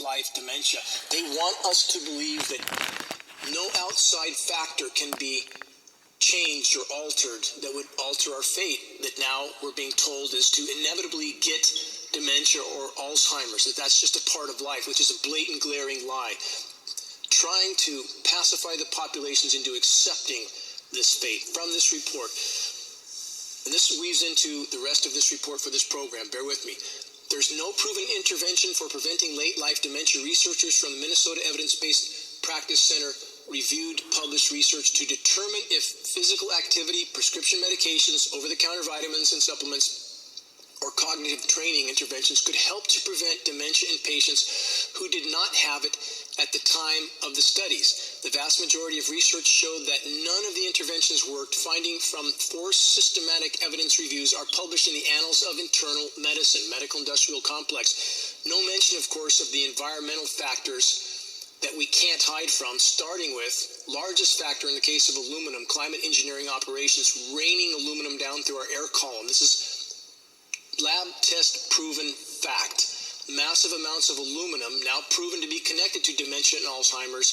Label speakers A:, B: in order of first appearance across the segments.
A: life dementia. They want us to believe that no outside factor can be changed or altered that would alter our fate, that now we're being told is to inevitably get dementia or Alzheimer's, that that's just a part of life, which is a blatant, glaring lie. Trying to pacify the populations into accepting this fate from this report. And this weaves into the rest of this report for this program. Bear with me. There's no proven intervention for preventing late life dementia. Researchers from the Minnesota Evidence-Based Practice Center reviewed published research to determine if physical activity, prescription medications, over-the-counter vitamins and supplements, or cognitive training interventions could help to prevent dementia in patients who did not have it at the time of the studies. The vast majority of research showed that none of the interventions worked. Findings from 4 systematic evidence reviews are published in the Annals of Internal Medicine, Medical Industrial Complex. No mention, of course, of the environmental factors that we can't hide from, starting with largest factor in the case of aluminum, climate engineering operations, raining aluminum down through our air column. This is lab test proven fact. Massive amounts of aluminum now proven to be connected to dementia and Alzheimer's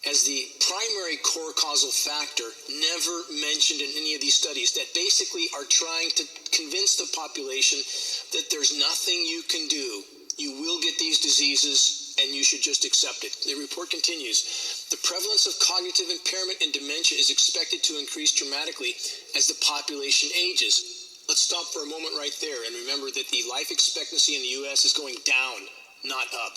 A: as the primary core causal factor, never mentioned in any of these studies, that basically are trying to convince the population that there's nothing you can do. You will get these diseases and you should just accept it. The report continues. The prevalence of cognitive impairment and dementia is expected to increase dramatically as the population ages. Let's stop for a moment right there and remember that the life expectancy in the U.S. is going down, not up.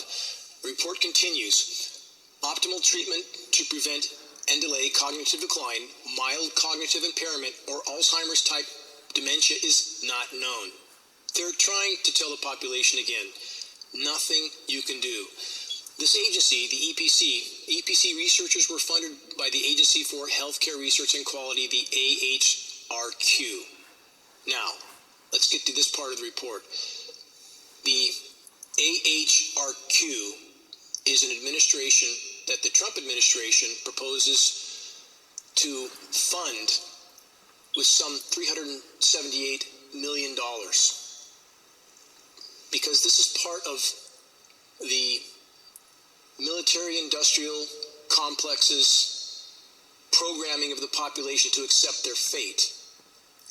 A: The report continues. Optimal treatment to prevent and delay cognitive decline, mild cognitive impairment, or Alzheimer's type dementia is not known. They're trying to tell the population again, nothing you can do. This agency, the EPC researchers were funded by the Agency for Healthcare Research and Quality, the AHRQ. Now, let's get to this part of the report. The AHRQ is an administration that the Trump administration proposes to fund with some $378 million. Because this is part of the military-industrial complexes programming of the population to accept their fate.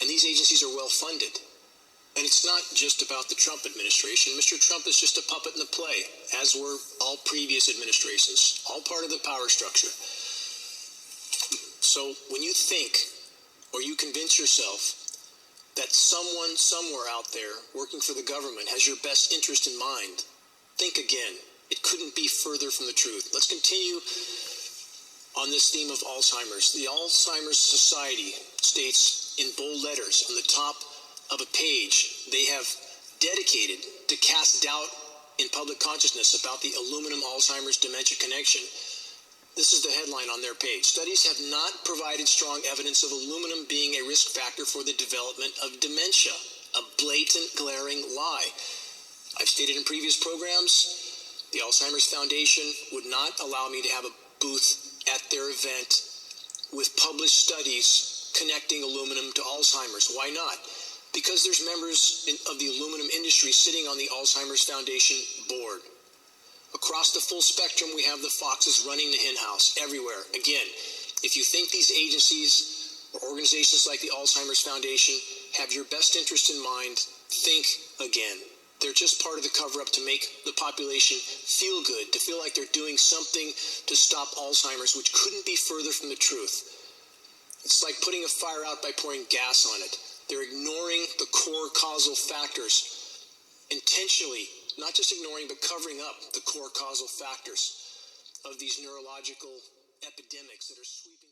A: And these agencies are well funded. And it's not just about the Trump administration. Mr. Trump is just a puppet in the play, as were all previous administrations, all part of the power structure. So when you think, or you convince yourself that someone somewhere out there working for the government has your best interest in mind, think again. It couldn't be further from the truth. Let's continue on this theme of Alzheimer's. The Alzheimer's Society states in bold letters on the top of a page they have dedicated to cast doubt in public consciousness about the aluminum Alzheimer's dementia connection. This is the headline on their page. Studies have not provided strong evidence of aluminum being a risk factor for the development of dementia. A blatant, glaring lie. I've stated in previous programs, the Alzheimer's Foundation would not allow me to have a booth at their event with published studies connecting aluminum to Alzheimer's. Why not? Because there's members of the aluminum industry sitting on the Alzheimer's Foundation board. Across the full spectrum, we have the foxes running the henhouse everywhere. Again, if you think these agencies or organizations like the Alzheimer's Foundation have your best interest in mind, think again. They're just part of the cover-up to make the population feel good, to feel like they're doing something to stop Alzheimer's, which couldn't be further from the truth. It's like putting a fire out by pouring gas on it. They're ignoring the core causal factors intentionally, not just ignoring, but covering up the core causal factors of these neurological epidemics that are sweeping.